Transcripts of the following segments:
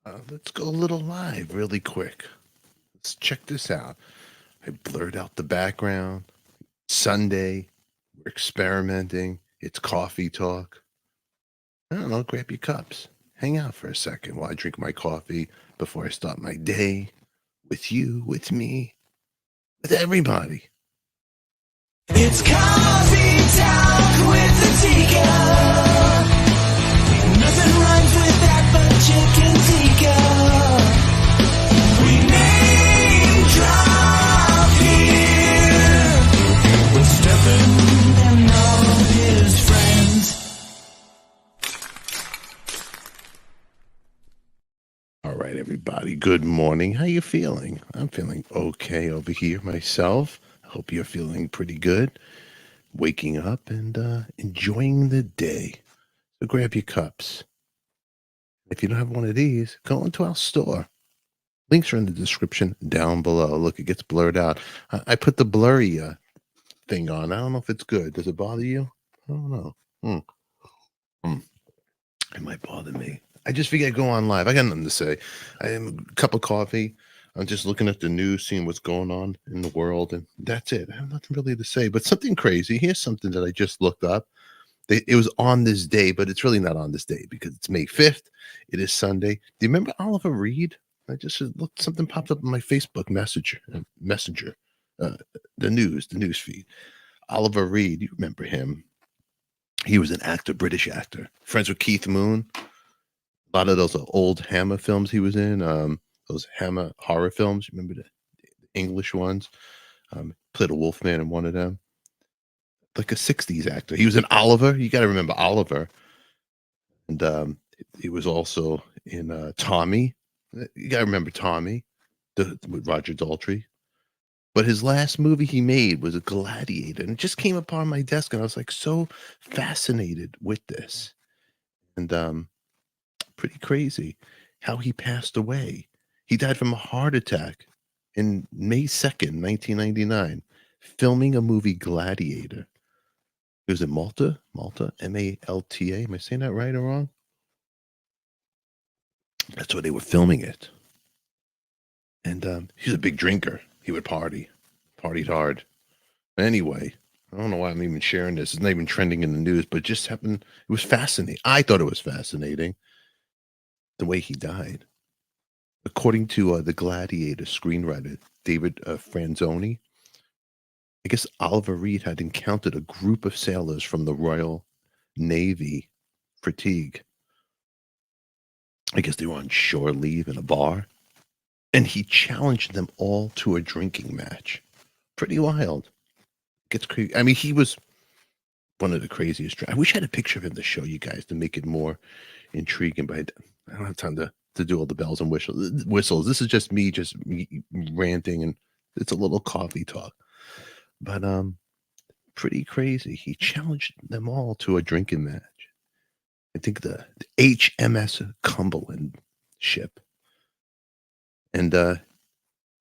Let's go a little live really quick. Let's check this out. I blurred out the background. Sunday. We're experimenting. It's coffee talk. I don't know. Grab your cups. Hang out for a second while I drink my coffee before I start my day with you, with me, with everybody. It's coffee talk with the Tika. Nothing rhymes with that but chicken tikka. We name drop here with Stephen and all his friends. All right, everybody. Good morning. How you feeling? I'm feeling okay over here myself. I hope you're feeling pretty good. Waking up and enjoying the day. So grab your cups. If you don't have one of these, go into our store. Links are in the description down below. Look, it gets blurred out. I put the blurry thing on. I don't know if it's good. Does it bother you? I don't know. It might bother me. I just figured I'd go on live. I got nothing to say. I have a cup of coffee. I'm just looking at the news, seeing what's going on in the world, and that's it. I have nothing really to say. But something crazy. Here's something that I just looked up. It was on this day, but it's really not on this day because it's May 5th. It is Sunday. Do you remember Oliver Reed? I just looked, something popped up on my Facebook messenger, the news feed. Oliver Reed, you remember him? He was an actor, British actor, friends with Keith Moon. A lot of those old Hammer films he was in, those Hammer horror films. Remember the English ones? Played a Wolfman in one of them. Like a 60s actor. He was in Oliver. You got to remember Oliver. And he was also in Tommy. You got to remember Tommy with Roger Daltrey. But his last movie he made was a Gladiator. And it just came upon my desk. And I was like so fascinated with this. And pretty crazy how he passed away. He died from a heart attack in May 2nd, 1999, filming a movie Gladiator. It was in Malta, Malta. Am I saying that right or wrong? That's where they were filming it. And he was a big drinker. He would partied hard. Anyway, I don't know why I'm even sharing this. It's not even trending in the news, but it just happened. It was fascinating. I thought it was fascinating the way he died. According to the Gladiator screenwriter, David Franzoni, I guess Oliver Reed had encountered a group of sailors from the Royal Navy fatigue. I guess they were on shore leave in a bar. And he challenged them all to a drinking match. Pretty wild. Gets crazy. I mean, he was one of the craziest. I wish I had a picture of him to show you guys to make it more intriguing, but I don't have time to do all the bells and whistles. This is just me ranting, and it's a little coffee talk. But pretty crazy. He challenged them all to a drinking match. I think the HMS Cumberland ship. And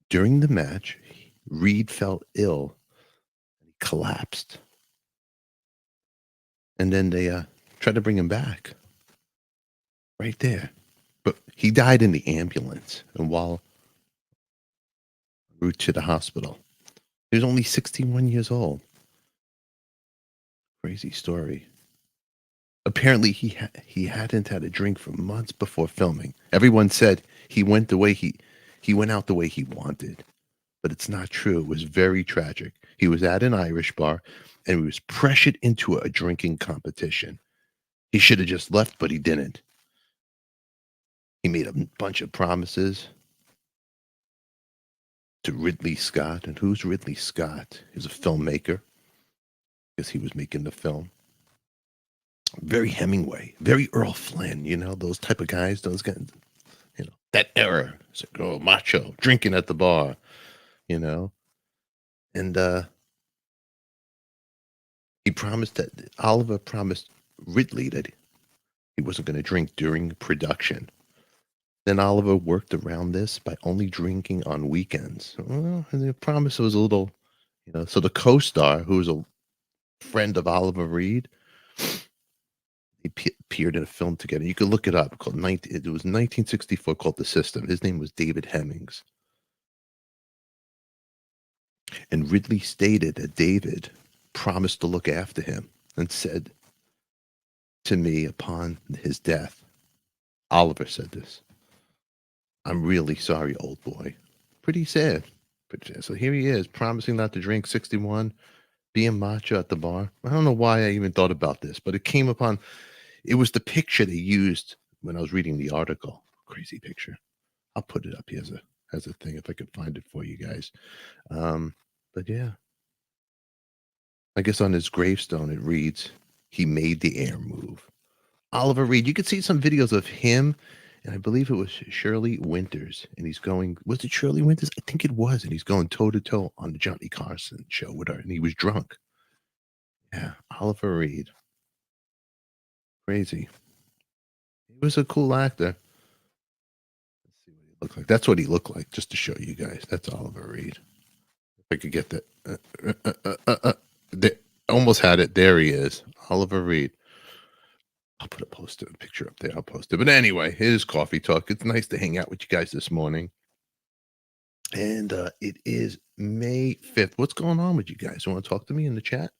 during the match, Reed felt ill. He collapsed. And then they tried to bring him back. Right there. But he died in the ambulance. And while en route to the hospital, he was only 61 years old. Crazy story. Apparently, he hadn't had a drink for months before filming. Everyone said he went out the way he wanted. But it's not true. It was very tragic. He was at an Irish bar and he was pressured into a drinking competition. He should have just left, but he didn't. He made a bunch of promises to Ridley Scott. And who's Ridley Scott? He's a filmmaker. Because he was making the film. Very Hemingway, very Earl Flynn, those type of guys, those guys, that era. It's like, oh, macho, drinking at the bar, And Oliver promised Ridley that he wasn't going to drink during production. Then Oliver worked around this by only drinking on weekends. Well, and the promise was a little, so the co-star, who was a friend of Oliver Reed, appeared in a film together. You could look it up. It was 1964, called The System. His name was David Hemmings. And Ridley stated that David promised to look after him and said to me upon his death, Oliver said this, "I'm really sorry, old boy." Pretty sad. So here he is, promising not to drink, 61, being macho at the bar. I don't know why I even thought about this, but it was the picture they used when I was reading the article. Crazy picture. I'll put it up here as a thing if I could find it for you guys. But yeah, I guess on his gravestone it reads, "He made the air move." Oliver Reed. You could see some videos of him, and I believe it was Shirley Winters, and he's going. Was it Shirley Winters? I think it was, and he's going toe to toe on the Johnny Carson show with her, and he was drunk. Yeah, Oliver Reed. Crazy. He was a cool actor. Let's see what he looked like. That's what he looked like, just to show you guys. That's Oliver Reed. If I could get that. Almost had it. There he is. Oliver Reed. I'll put a picture up there. I'll post it. But anyway, it is Coffee Talk. It's nice to hang out with you guys this morning. And it is May 5th. What's going on with you guys? You want to talk to me in the chat?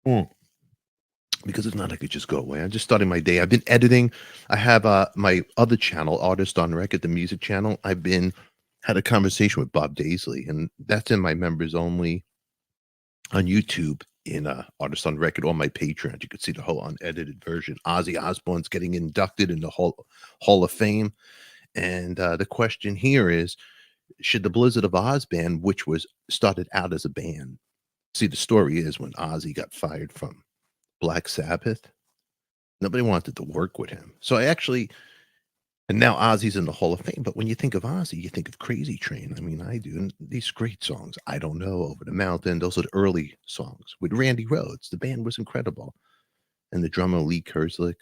Because if not, I could just go away. I'm just starting my day. I've been editing. I have my other channel, Artist on Record, the music channel. Had a conversation with Bob Daisley, and that's in my members only on YouTube, in Artist on Record, on my Patreon. You could see the whole unedited version. Ozzy Osbourne's getting inducted in the Hall of Fame. And the question here is, should the Blizzard of Oz band, which was started out as a band, see, the story is when Ozzy got fired from Black Sabbath, nobody wanted to work with him. So and now Ozzy's in the Hall of Fame. But when you think of Ozzy, you think of Crazy Train. I mean, I do. And these great songs, I Don't Know, Over the Mountain, those are the early songs with Randy Rhoads. The band was incredible. And the drummer, Lee Kerslick,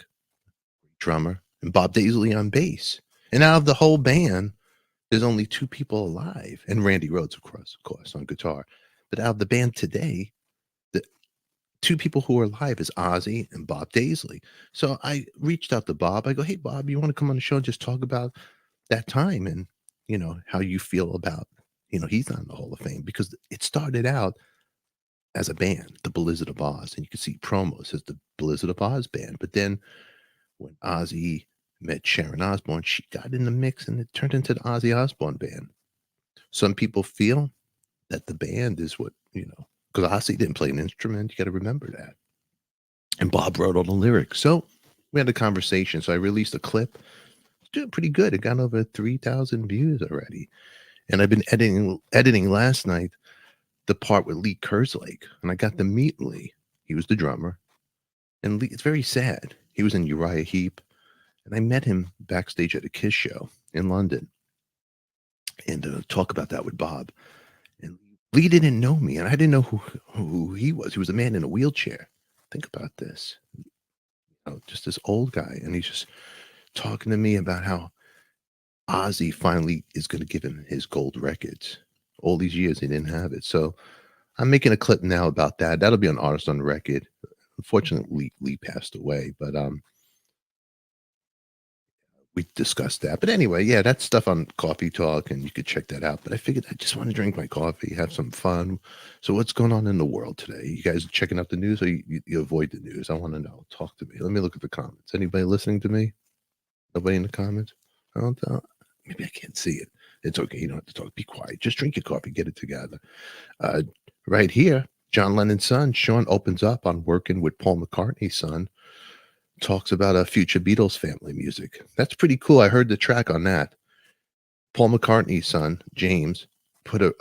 drummer, and Bob Daisley on bass. And out of the whole band, there's only two people alive. And Randy Rhoads, of course, on guitar. But out of the band today, the two people who are alive is Ozzy and Bob Daisley. So I reached out to Bob. I go, "Hey, Bob, you want to come on the show and just talk about that time and, how you feel about, he's not in the Hall of Fame," because it started out as a band, the Blizzard of Oz. And you can see promos as the Blizzard of Oz band. But then when Ozzy met Sharon Osbourne, she got in the mix and it turned into the Ozzy Osbourne band. Some people feel that the band is what, because Ozzy didn't play an instrument. You got to remember that. And Bob wrote all the lyrics. So we had a conversation. So I released a clip. It's doing pretty good. It got over 3,000 views already. And I've been editing last night the part with Lee Kerslake. And I got to meet Lee. He was the drummer. And Lee, it's very sad. He was in Uriah Heep. And I met him backstage at a Kiss show in London. And talk about that with Bob. And Lee didn't know me, and I didn't know who he was. He was a man in a wheelchair. Think about this. Just this old guy. And he's just talking to me about how Ozzy finally is going to give him his gold records. All these years he didn't have it. So I'm making a clip now about that. That'll be on Artist on Record. Unfortunately, Lee passed away, but we discussed that. But anyway, yeah, that's stuff on Coffee Talk, and you could check that out. But I figured I just want to drink my coffee, have some fun. So what's going on in the world today? You guys checking out the news, or you avoid the news? I want to know. Talk to me. Let me look at the comments. Anybody listening to me? Nobody in the comments? I don't know. Maybe I can't see it. It's okay. You don't have to talk. Be quiet. Just drink your coffee. Get it together. Right here, John Lennon's son, Sean, opens up on working with Paul McCartney's son. Talks about a future Beatles family music. That's pretty cool. I heard the track on that. Paul McCartney's son, James, put a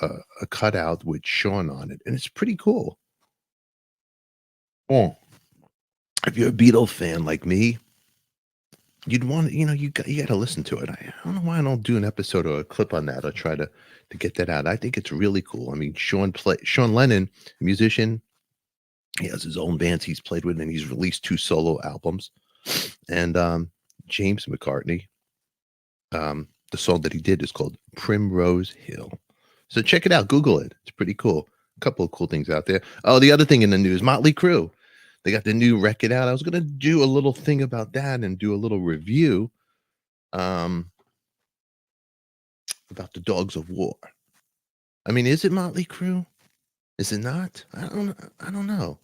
cutout with Sean on it, and it's pretty cool. Oh, if you're a Beatles fan like me, you'd want to, you got to listen to it. I don't know why I don't do an episode or a clip on that or try to get that out. I think it's really cool. I mean, Sean Lennon, a musician. He has his own bands he's played with, and he's released 2 solo albums. And James McCartney, the song that he did is called Primrose Hill. So check it out. Google it. It's pretty cool. A couple of cool things out there. Oh, the other thing in the news, Motley Crue. They got the new record out. I was gonna do a little thing about that and do a little review um, about the Dogs of War. I mean, is it Motley Crue? Is it not? I don't know.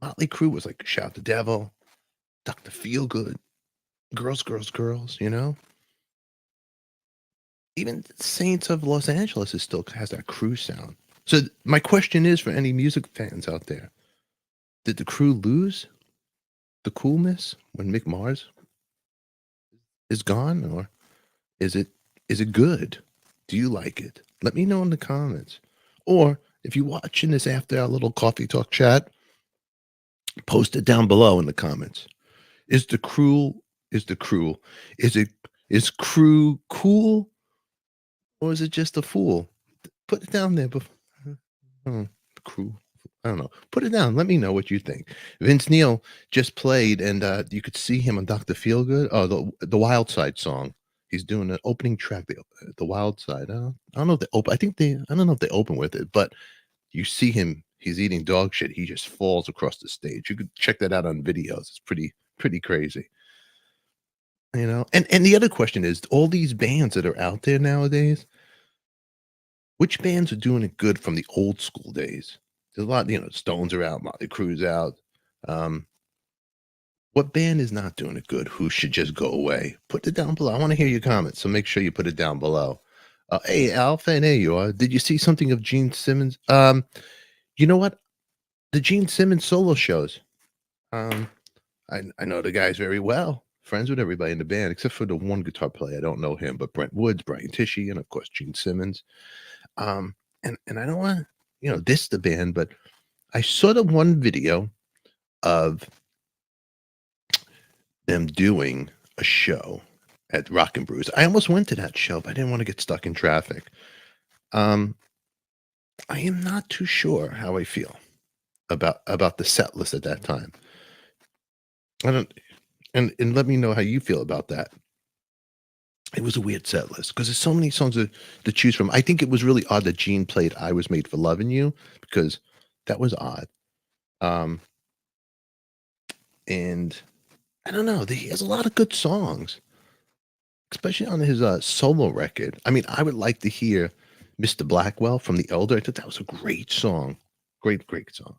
Motley Crue was like Shout the Devil, Dr. Feelgood, Girls, Girls, Girls, you know? Even Saints of Los Angeles is still has that Crue sound. So my question is for any music fans out there, did the Crue lose the coolness when Mick Mars is gone, or is it good? Do you like it? Let me know in the comments. Or if you're watching this after our little coffee talk chat, post it down below in the comments. Is the Crue is Crue cool, or is it just a fool? Put it down there before. Crue. I don't know. Put it down. Let me know what you think. Vince Neil just played, and you could see him on Dr. Feelgood. Oh, the Wild Side song. He's doing an opening track. The Wild Side. I don't know if they open. I don't know if they open with it, but you see him. He's eating dog shit. He just falls across the stage. You could check that out on videos. It's pretty crazy. You know. And the other question is, all these bands that are out there nowadays, which bands are doing it good from the old school days? There's a lot, Stones are out, Motley Crue's out. What band is not doing it good? Who should just go away? Put it down below. I want to hear your comments, so make sure you put it down below. Hey, Alpha, and there you are. Did you see something of Gene Simmons? You know what? The Gene Simmons solo shows. I know the guys very well. Friends with everybody in the band, except for the one guitar player. I don't know him, but Brent Woods, Brian Tishy, and of course Gene Simmons. And I don't want to, diss the band, but I saw the one video of them doing a show at Rock and Brews. I almost went to that show, but I didn't want to get stuck in traffic. I am not too sure how I feel about the set list at that time. I don't, and let me know how you feel about that. It was a weird set list because there's so many songs to choose from. I think it was really odd that Gene played "I Was Made for Loving You" because that was odd. And I don't know. He has a lot of good songs, especially on his solo record. I mean, I would like to hear "Mr. Blackwell" from The Elder. I thought that was a great song, great song.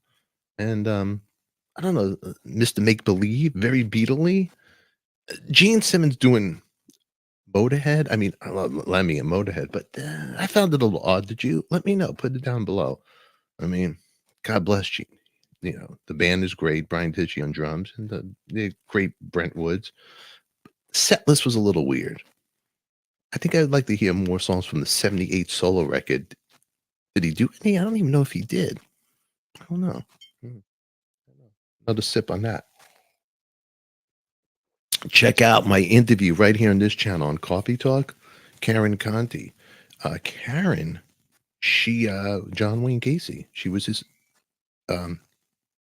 And I don't know, "Mr. Make Believe," very Beatley. Gene Simmons doing Motorhead. I mean, I love Lemmy and Motorhead, but I found it a little odd. Did you? Let me know. Put it down below. I mean, God bless Gene. The band is great. Brian Tishy on drums, and the great Brent Woods. Set list was a little weird. I think I'd like to hear more songs from the '78 solo record. Did he do any? I don't even know if he did. I don't know. Another sip on that. Check out my interview right here on this channel on Coffee Talk. Karen Conti. Karen, she John Wayne Gacy. She was his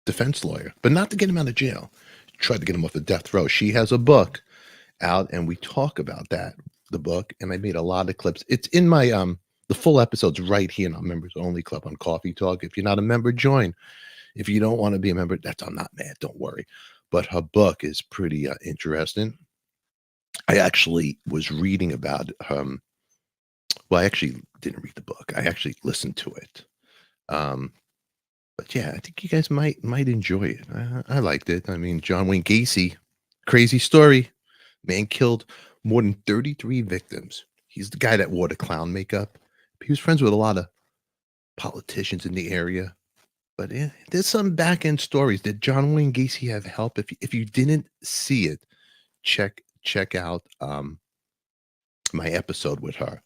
defense lawyer, but not to get him out of jail. Tried to get him off the death row. She has a book out, and we talk about the book, and I made a lot of clips. It's in my the full episode's right here in our members only club on Coffee Talk. If you're not a member, join. If you don't want to be a member, I'm not mad. Don't worry. But her book is pretty interesting. I actually was reading about well, I actually didn't read the book. I actually listened to it. But yeah, I think you guys might enjoy it. I liked it. I mean, John Wayne Gacy, crazy story. Man killed more than 33 victims. He's the guy that wore the clown makeup. He was friends with a lot of politicians in the area. But yeah, there's some back end stories. Did John Wayne Gacy have help? If you didn't see it, check out my episode with her.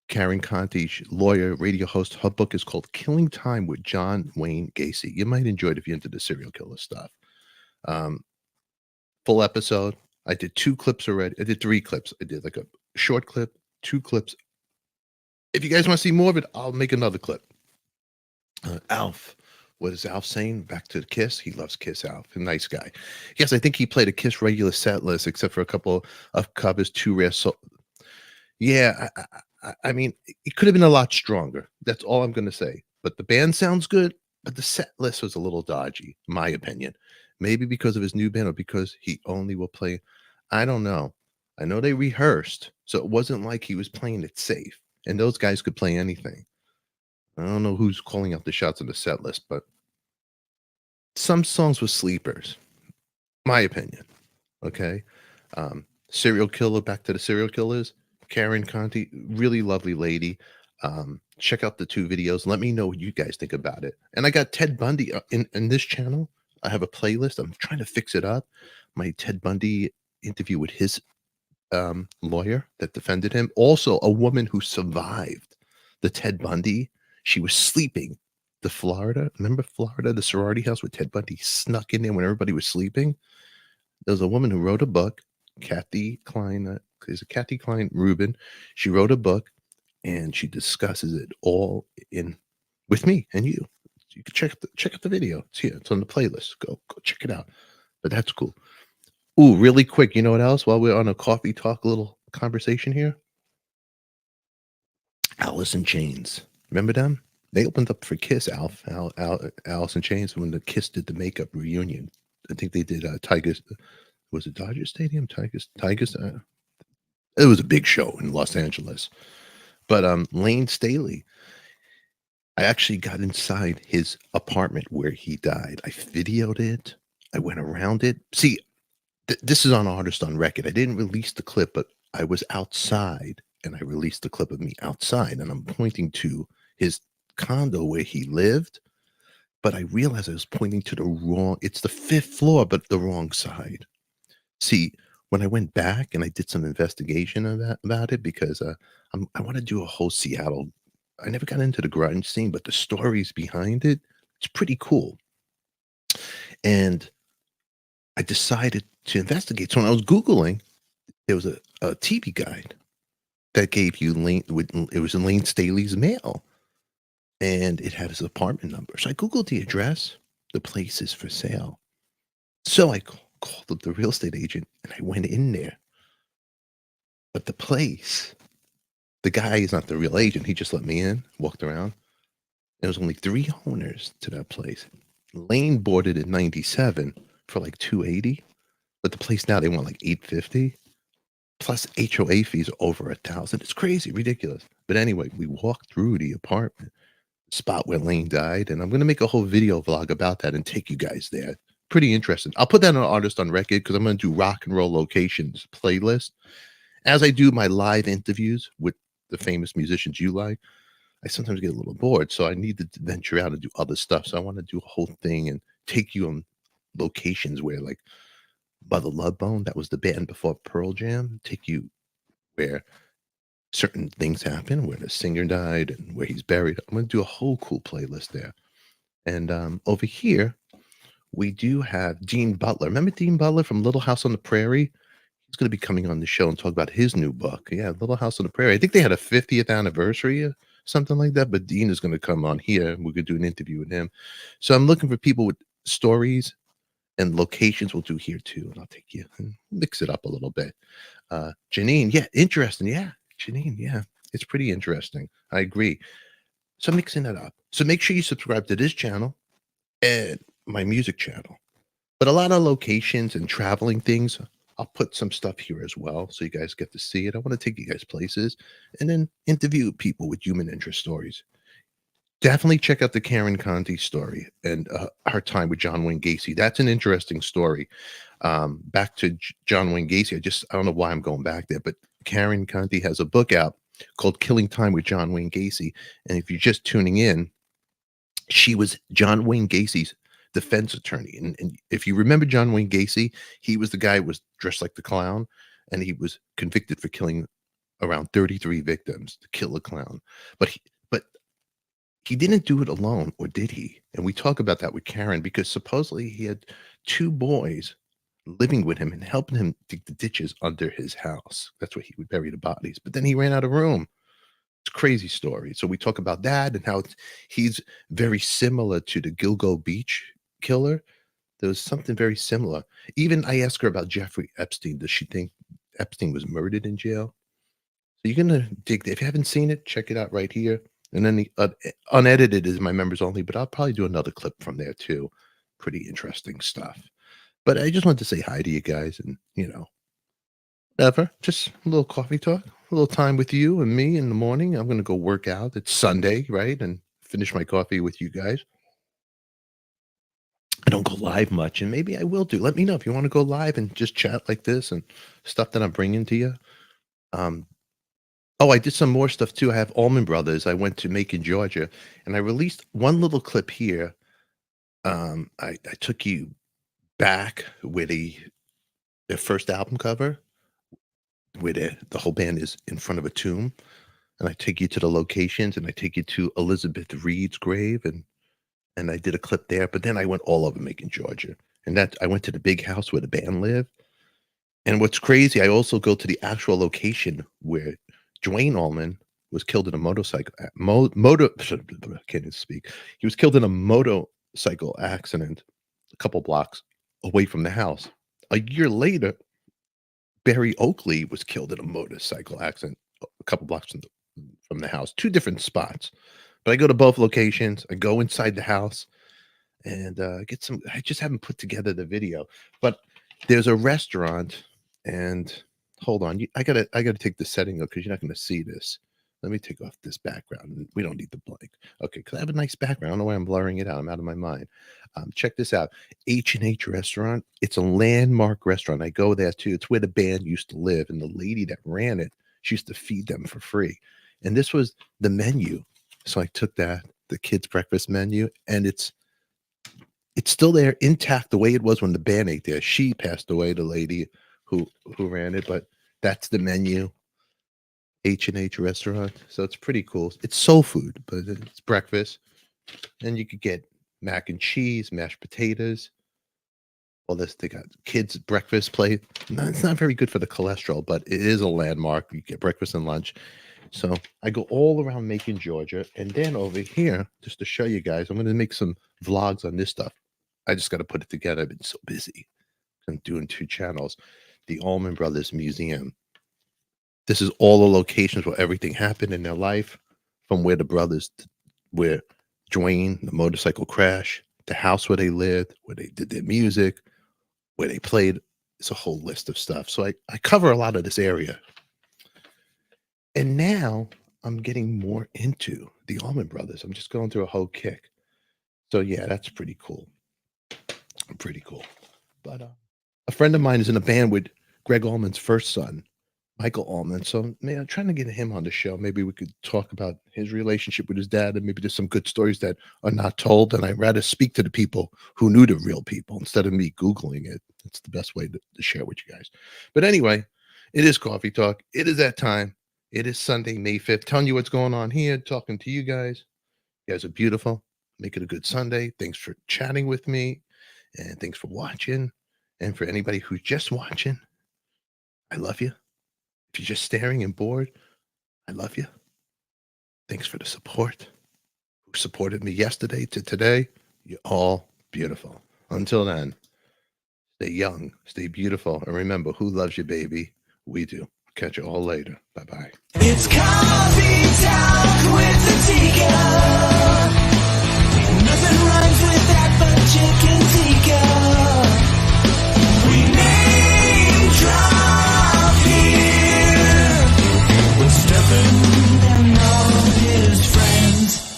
Karen Conti, lawyer, radio host. Her book is called "Killing Time with John Wayne Gacy." You might enjoy it if you're into the serial killer stuff. Full episode. I did 2 clips already. I did 3 clips. I did like a short clip, 2 clips. If you guys want to see more of it, I'll make another clip. Alf. What is Alf saying? Back to Kiss. He loves Kiss, Alf. A nice guy. Yes, I think he played a Kiss regular set list, except for a couple of covers, 2 rare. Yeah, I mean, it could have been a lot stronger. That's all I'm going to say. But the band sounds good, but the set list was a little dodgy, in my opinion. Maybe because of his new band or because he only will play. I don't know. I know they rehearsed, so it wasn't like he was playing it safe. And those guys could play anything. I don't know who's calling out the shots on the set list, but some songs were sleepers. My opinion. Okay. Serial killer, back to the serial killers. Karen Conti, really lovely lady. Check out the 2 videos. Let me know what you guys think about it. And I got Ted Bundy in this channel. I have a playlist. I'm trying to fix it up. My Ted Bundy interview with his lawyer that defended him. Also, a woman who survived the Ted Bundy. She was sleeping. The Florida, remember Florida, the sorority house where Ted Bundy snuck in there when everybody was sleeping? There was a woman who wrote a book, Kathy Klein, is it Kathy Klein Rubin? She wrote a book and she discusses it all in with me and you. You can check out the video. It's here. It's on the playlist. Go check it out. But that's cool. Ooh, really quick. You know what else? While we're on a coffee talk little conversation here, Alice in Chains. Remember them? They opened up for Kiss, Alice in Chains when the Kiss did the makeup reunion. I think they did Tigers. Was it Dodger Stadium? Tigers. It was a big show in Los Angeles. But Lane Staley, I actually got inside his apartment where he died. I videoed it. I went around it. See, this is on Artist on Record. I didn't release the clip, but I was outside and I released the clip of me outside and I'm pointing to his condo where he lived. But I realized I was pointing to the wrong, it's the 5th floor, but the wrong side. See, when I went back and I did some investigation about it, because I want to do a whole Seattle. I never got into the grunge scene, but the stories behind it, it's pretty cool. And I decided to investigate. So when I was Googling, there was a TV guide that gave you it was in Lane Staley's mail. And it had his apartment number. So I Googled the address. The place is for sale. So I called up the real estate agent and I went in there. But the place, the guy is not the real agent. He just let me in, walked around. There was only 3 owners to that place. Lane bought it in 97 for like $280. But the place now, they want like $850. Plus HOA fees are over $1,000. It's crazy, ridiculous. But anyway, we walked through the apartment. Spot where Lane died, and I'm going to make a whole video vlog about that and take you guys there. Pretty interesting. I'll put that on Artist on Record because I'm going to do rock and roll locations playlist. As I do my live interviews with the famous musicians you like, I sometimes get a little bored, so I need to venture out and do other stuff. So I want to do a whole thing and take you on locations where, like, Mother Love Bone, that was the band before Pearl Jam, take you where certain things happen, where the singer died and where he's buried. I'm going to do a whole cool playlist there. And over here, we do have Dean Butler. Remember Dean Butler from Little House on the Prairie? He's going to be coming on the show and talk about his new book. Yeah, Little House on the Prairie. I think they had a 50th anniversary or something like that, but Dean is going to come on here and we're going to do an interview with him. So I'm looking for people with stories and locations. We'll do here too. And I'll take you and mix it up a little bit. Janine, yeah, interesting. Yeah. Janine, yeah, it's pretty interesting. I agree. So mixing it up. So make sure you subscribe to this channel and my music channel. But a lot of locations and traveling things, I'll put some stuff here as well so you guys get to see it. I want to take you guys places and then interview people with human interest stories. Definitely check out the Karen Conti story and her time with John Wayne Gacy. That's an interesting story. Back to John Wayne Gacy. I don't know why I'm going back there, but Karen Conti has a book out called Killing Time with John Wayne Gacy. And if you're just tuning in, she was John Wayne Gacy's defense attorney. And if you remember John Wayne Gacy, he was the guy who was dressed like the clown, and he was convicted for killing around 33 victims to kill a clown. But he didn't do it alone, or did he? And we talk about that with Karen because supposedly he had 2 boys living with him and helping him dig the ditches under his house. That's where he would bury the bodies. But then he ran out of room. It's a crazy story. So we talk about that and how he's very similar to the Gilgo Beach killer. There was something very similar. Even I asked her about Jeffrey Epstein. Does she think Epstein was murdered in jail? So you're going to dig. If you haven't seen it, check it out right here. And then the unedited is my members only, but I'll probably do another clip from there too. Pretty interesting stuff. But I just wanted to say hi to you guys and, whatever. Just a little coffee talk, a little time with you and me in the morning. I'm going to go work out. It's Sunday, right? And finish my coffee with you guys. I don't go live much, and maybe I will do. Let me know if you want to go live and just chat like this and stuff that I'm bringing to you. Um, I did some more stuff too. I have Allman Brothers. I went to Macon, Georgia, and I released one little clip here. I took you back with their first album cover, where the whole band is in front of a tomb, and I take you to the locations, and I take you to Elizabeth Reed's grave, and I did a clip there. But then I went all over Macon, Georgia, and I went to the big house where the band lived. And what's crazy, I also go to the actual location where Dwayne Allman was killed in a motorcycle. Can't even speak. He was killed in a motorcycle accident a couple blocks away from the house. A year later, Barry Oakley was killed in a motorcycle accident a couple blocks from the house. Two different spots. But I go to both locations. I go inside the house and get some. I just haven't put together the video, but there's a restaurant. And hold on, I gotta take the setting up because you're not gonna see this. Let me take off this background. We don't need the blank. Okay, because I have a nice background. I don't know why I'm blurring it out. I'm out of my mind. Check this out. H&H Restaurant. It's a landmark restaurant. I go there too. It's where the band used to live, and the lady that ran it, she used to feed them for free. And this was the menu. So I took the kids' breakfast menu, and it's still there intact the way it was when the band ate there. She passed away, the lady who ran it, but that's the menu. H&H Restaurant. So it's pretty cool. It's soul food, but it's breakfast. And you could get mac and cheese, mashed potatoes. All this, they got kids' breakfast plate. No, it's not very good for the cholesterol, but it is a landmark. You get breakfast and lunch. So I go all around Macon, Georgia, and then over here, just to show you guys, I'm going to make some vlogs on this stuff. I just got to put it together. I've been so busy. I'm doing 2 channels. The Allman Brothers Museum. This is all the locations where everything happened in their life, from where where Dwayne, the motorcycle crash, the house where they lived, where they did their music, where they played. It's a whole list of stuff. So I cover a lot of this area. And now I'm getting more into the Allman Brothers. I'm just going through a whole kick. So yeah, that's pretty cool. Pretty cool. But a friend of mine is in a band with Greg Allman's first son, Michael Allman. So, man, I'm trying to get him on the show. Maybe we could talk about his relationship with his dad, and maybe there's some good stories that are not told. And I'd rather speak to the people who knew the real people instead of me Googling it. It's the best way to share with you guys. But anyway, it is Coffee Talk. It is that time. It is Sunday, May 5th. Telling you what's going on here, talking to you guys. You guys are beautiful. Make it a good Sunday. Thanks for chatting with me. And thanks for watching. And for anybody who's just watching, I love you. If you're just staring and bored, I love you. Thanks for the support. Who supported me yesterday to today? You're all beautiful. Until then, stay young, stay beautiful, and remember, who loves you, baby? We do. Catch you all later. Bye-bye. It's Coffee Talk with the Tika. Nothing rhymes with that but chicken tikka. We name drop here with Stephen and all his friends.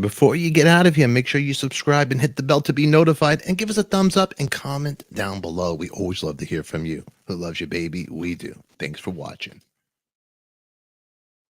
Before you get out of here, make sure you subscribe and hit the bell to be notified, and give us a thumbs up and comment down below. We always love to hear from you. Who loves you, baby? We do. Thanks for watching.